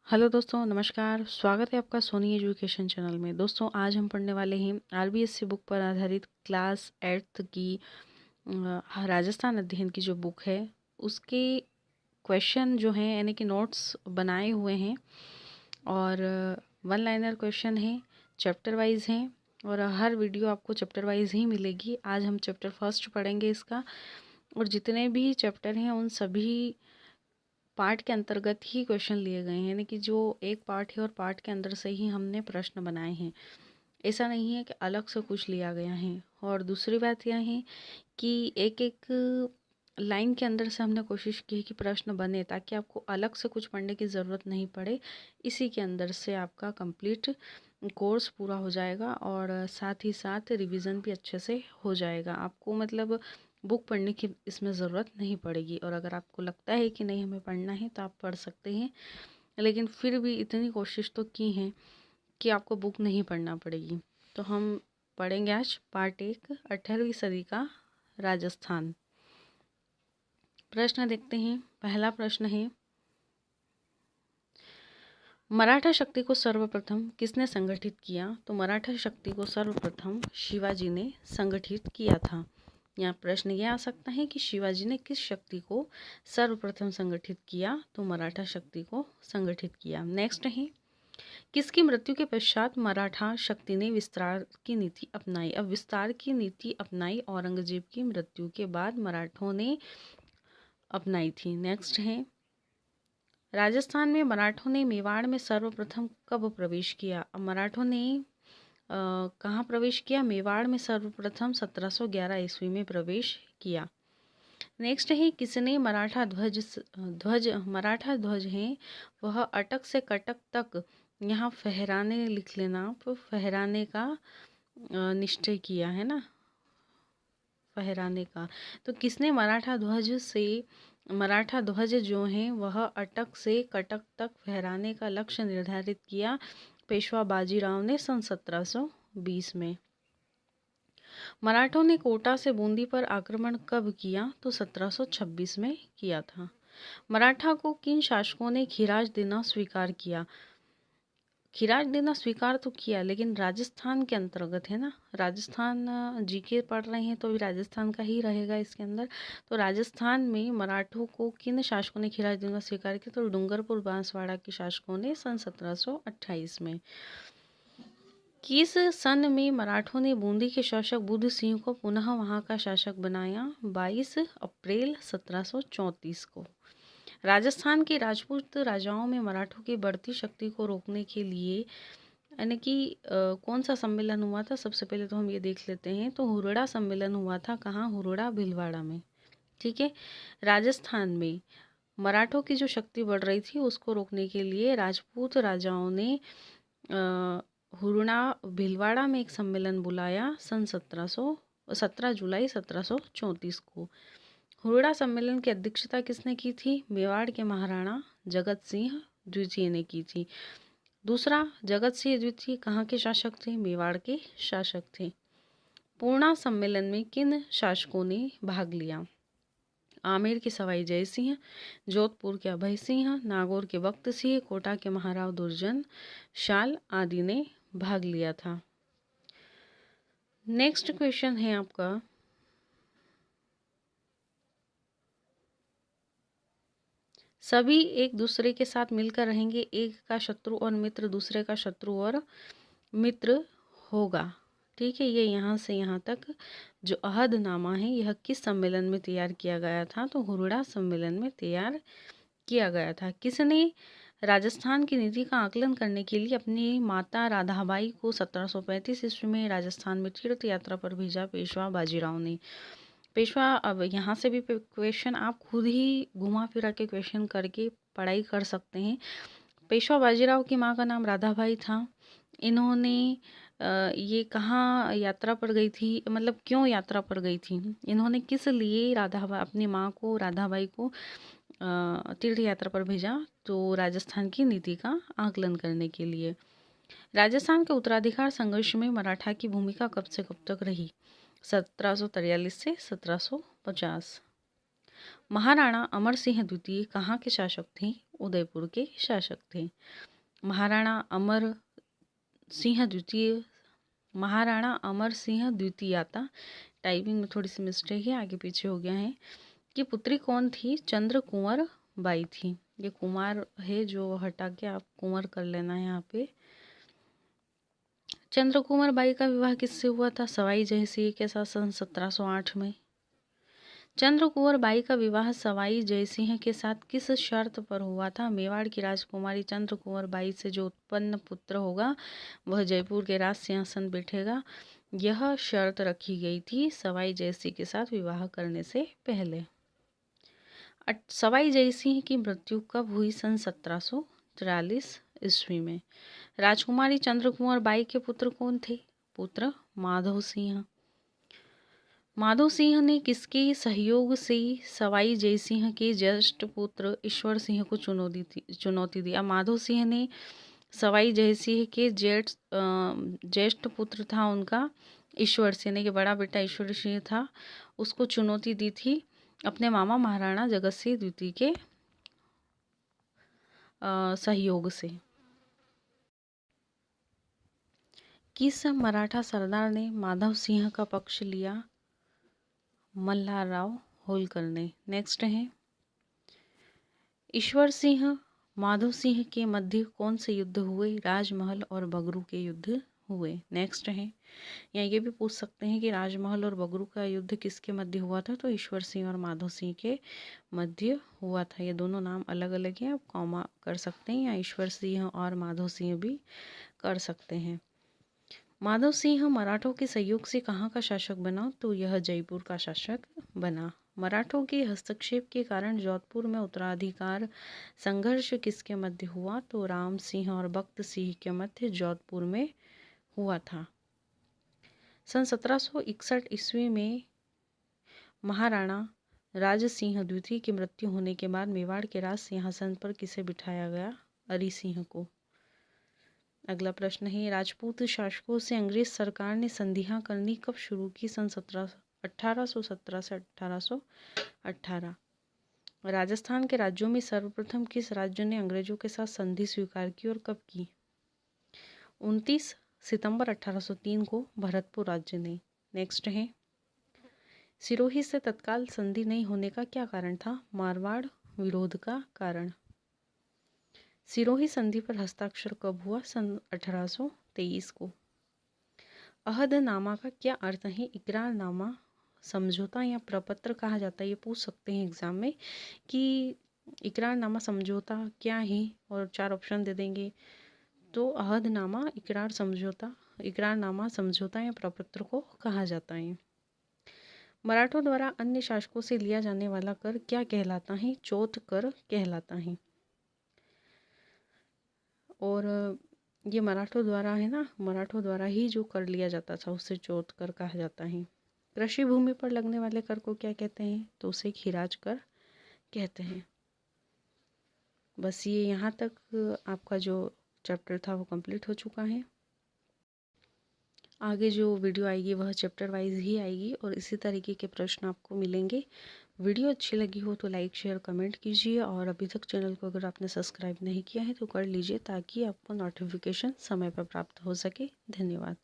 Hello दोस्तों, नमस्कार। स्वागत है आपका सोनी एजुकेशन चैनल में। दोस्तों, आज हम पढ़ने वाले हैं आरबीएससी बुक पर आधारित क्लास 8th की राजस्थान अध्ययन की जो बुक है उसके क्वेश्चन जो हैं यानी कि नोट्स बनाए हुए हैं और वन लाइनर क्वेश्चन हैं, चैप्टर वाइज हैं और हर वीडियो आपको चैप्टर वाइज ही मिलेगी। आज हम चैप्टर फर्स्ट पढ़ेंगे इसका, और जितने भी चैप्टर हैं उन सभी पार्ट के अंतर्गत ही क्वेश्चन लिए गए हैं, यानी कि जो एक पार्ट है और पार्ट के अंदर से ही हमने प्रश्न बनाए हैं। ऐसा नहीं है कि अलग से कुछ लिया गया है। और दूसरी बात यह है कि एक एक लाइन के अंदर से हमने कोशिश की है कि प्रश्न बने, ताकि आपको अलग से कुछ पढ़ने की ज़रूरत नहीं पड़े। इसी के अंदर से आपका कंप्लीट कोर्स पूरा हो जाएगा और साथ ही साथ रिवीजन भी अच्छे से हो जाएगा। आपको मतलब बुक पढ़ने की इसमें ज़रूरत नहीं पड़ेगी। और अगर आपको लगता है कि नहीं हमें पढ़ना है तो आप पढ़ सकते हैं, लेकिन फिर भी इतनी कोशिश तो की है कि आपको बुक नहीं पढ़ना पड़ेगी। तो हम पढ़ेंगे आज पार्ट 1, 18वीं सदी का राजस्थान। प्रश्न देखते हैं। पहला प्रश्न है, मराठा शक्ति को सर्वप्रथम किसने संगठित किया? तो मराठा शक्ति को सर्वप्रथम शिवाजी ने संगठित किया था। यहाँ प्रश्न यह आ सकता है कि शिवाजी ने किस शक्ति को सर्वप्रथम संगठित किया? तो मराठा शक्ति को संगठित किया। नेक्स्ट है, किसकी मृत्यु के पश्चात मराठा शक्ति ने विस्तार की नीति अपनाई? अब विस्तार की नीति अपनाई औरंगजेब की मृत्यु के बाद मराठों ने अपनाई थी। नेक्स्ट है, राजस्थान में मराठों ने मेवाड़ में सर्वप्रथम कब प्रवेश किया? अब मराठों ने कहाँ प्रवेश किया? मेवाड़ में सर्वप्रथम 1711 ईस्वी में प्रवेश किया। नेक्स्ट है, किसने मराठा ध्वज है वह अटक से कटक तक यहाँ फहराने लिख लेना, फहराने का निश्चय किया है ना, फहराने का। तो किसने मराठा ध्वज जो है वह अटक से कटक तक फहराने का लक्ष्य निर्धारित किया? पेशवा बाजीराव ने सन 1720 में। मराठों ने कोटा से बूंदी पर आक्रमण कब किया? तो 1726 में किया था। मराठा को किन शासकों ने खिराज देना स्वीकार किया? खिराज देना स्वीकार तो किया, लेकिन राजस्थान के अंतर्गत है ना। राजस्थान जीके पढ़ रहे हैं तो भी राजस्थान का ही रहेगा इसके अंदर। तो राजस्थान में मराठों को किन शासकों ने खिराज देना स्वीकार किया? तो डूंगरपुर बांसवाड़ा के शासकों ने सन 1728 में। किस सन में मराठों ने बूंदी के शासक बुद्ध सिंह को पुनः वहां का शासक बनाया? 22 अप्रैल 1734 को। राजस्थान के राजपूत राजाओं में मराठों की बढ़ती शक्ति को रोकने के लिए यानी कि कौन सा सम्मेलन हुआ था? सबसे पहले तो हम ये देख लेते हैं। तो हुरड़ा सम्मेलन हुआ था। कहाँ? हुरड़ा भीलवाड़ा में। ठीक है। राजस्थान में मराठों की जो शक्ति बढ़ रही थी उसको रोकने के लिए राजपूत राजाओं ने हुरड़ा भीलवाड़ा में एक सम्मेलन बुलाया सन 17 जुलाई 1734 को। हुरड़ा सम्मेलन की अध्यक्षता किसने की थी? मेवाड़ के महाराणा जगत सिंह द्वितीय ने की थी। दूसरा, जगत सिंह द्वितीय कहाँ के शासक थे? मेवाड़ के शासक थे। पूर्णा सम्मेलन में किन शासकों ने भाग लिया? आमेर के सवाई जय सिंह, जोधपुर के अभय सिंह, नागौर के बख्त सिंह, कोटा के महाराव दुर्जन शाल आदि ने भाग लिया था। नेक्स्ट क्वेश्चन है आपका, सभी एक दूसरे के साथ मिलकर रहेंगे, एक का शत्रु और मित्र दूसरे का शत्रु और मित्र होगा। ठीक है। ये यहाँ से यहाँ तक जो अहदनामा है यह किस सम्मेलन में तैयार किया गया था? तो हुरड़ा सम्मेलन में तैयार किया गया था। किसने राजस्थान की नीति का आकलन करने के लिए अपनी माता राधाबाई को 1735 ईस्वी में राजस्थान में तीर्थ यात्रा पर भेजा? पेशवा बाजीराव ने। पेशवा, अब यहाँ से भी क्वेश्चन आप खुद ही घुमा फिरा के क्वेश्चन करके पढ़ाई कर सकते हैं। पेशवा बाजीराव की माँ का नाम राधाबाई था। इन्होंने ये कहाँ यात्रा पर गई थी, मतलब क्यों यात्रा पर गई थी? इन्होंने किस लिए अपनी माँ को राधाबाई को तीर्थ यात्रा पर भेजा? तो राजस्थान की नीति का आकलन करने के लिए। राजस्थान के उत्तराधिकार संघर्ष में मराठा की भूमिका कब से कब तक रही? 1743 से 1750। महाराणा अमर सिंह द्वितीय कहाँ के शासक थे? उदयपुर के शासक थे। महाराणा अमर सिंह द्वितीय, महाराणा अमर सिंह द्वितीयाता, टाइपिंग में थोड़ी सी मिस्टेक है, आगे पीछे हो गया है, कि पुत्री कौन थी? चंद्र कुंवर बाई थी। ये कुमार है जो हटा के आप कुंवर कर लेना है यहाँ पे। चंद्र कुंवर बाई का विवाह किससे हुआ था? सवाई जयसिंह के साथ सन 1708 में। चंद्र कुंवर बाई का विवाह सवाई जयसिंह के साथ किस शर्त पर हुआ था? मेवाड़ की राजकुमारी चंद्र कुंवर बाई से जो उत्पन्न पुत्र होगा वह जयपुर के राज सिंहासन बैठेगा, यह शर्त रखी गई थी सवाई जयसिंह के साथ विवाह करने से पहले। सवाई जयसिंह की मृत्यु कब हुई? सन 1743 ईस्वी में। राजकुमारी चंद्र कुंवर बाई के पुत्र कौन थे? पुत्र माधव सिंह। माधव सिंह ने किसके सहयोग से सवाई जयसिंह के ज्येष्ठ पुत्र ईश्वर सिंह को चुनौती दी? अब माधव सिंह ने सवाई जयसिंह के ज्येष्ठ पुत्र था उनका ईश्वर सिंह के बड़ा बेटा ईश्वर सिंह था, उसको चुनौती दी थी अपने मामा महाराणा जगत सिंह द्वितीय के सहयोग से। किस मराठा सरदार ने माधव सिंह का पक्ष लिया? मल्हारराव होलकर ने। नेक्स्ट है, ईश्वर सिंह माधव सिंह के मध्य कौन से युद्ध हुए? राजमहल और बगरू के युद्ध हुए। नेक्स्ट है, या ये भी पूछ सकते हैं कि राजमहल और बगरू का युद्ध किसके मध्य हुआ था? तो ईश्वर सिंह और माधव सिंह के मध्य हुआ था। ये दोनों नाम अलग अलग हैं, आप कॉमा कर सकते हैं या ईश्वर सिंह और माधव सिंह भी कर सकते हैं। माधव सिंह मराठों के सहयोग से कहाँ का शासक बना? तो यह जयपुर का शासक बना। मराठों के हस्तक्षेप के कारण जोधपुर में उत्तराधिकार संघर्ष किसके मध्य हुआ? तो राम सिंह और बख्त सिंह के मध्य जोधपुर में हुआ था। सन 1761 ईस्वी में महाराणा राज सिंह द्वितीय की मृत्यु होने के बाद मेवाड़ के राज सिंहासन पर किसे बिठाया गया? अरि सिंह को। अगला प्रश्न है, राजपूत शासकों से अंग्रेज सरकार ने संधियां करनी कब शुरू की? सन 1817 से 1818। राजस्थान के राज्यों में सर्वप्रथम किस राज्य ने अंग्रेजों के साथ संधि स्वीकार की और कब की? 29 सितंबर 1803 को भरतपुर राज्य ने। नेक्स्ट है, सिरोही से तत्काल संधि नहीं होने का क्या कारण था? मारवाड़ विरोध का कारण। सिरोही संधि पर हस्ताक्षर कब हुआ? सन 1823 को। अहदनामा का क्या अर्थ है? इकरारनामा, समझौता या प्रपत्र कहा जाता है। ये पूछ सकते हैं एग्जाम में कि इकरारनामा समझौता क्या है, और 4 ऑप्शन दे देंगे। तो अहदनामा इकरारनामा समझौता या प्रपत्र को कहा जाता है। मराठों द्वारा अन्य शासकों से लिया जाने वाला कर क्या कहलाता है? चौथ कर कहलाता है। और ये मराठों द्वारा है ना, मराठों द्वारा ही जो कर लिया जाता था उसे चौथ कर कहा जाता है। कृषि भूमि पर लगने वाले कर को क्या कहते हैं? तो उसे खिराज कर कहते हैं। बस ये यहाँ तक आपका जो चैप्टर था वो कंप्लीट हो चुका है। आगे जो वीडियो आएगी वह चैप्टर वाइज ही आएगी और इसी तरीके के प्रश्न आपको मिलेंगे। वीडियो अच्छी लगी हो तो लाइक शेयर कमेंट कीजिए, और अभी तक चैनल को अगर आपने सब्सक्राइब नहीं किया है तो कर लीजिए ताकि आपको नोटिफिकेशन समय पर प्राप्त हो सके। धन्यवाद।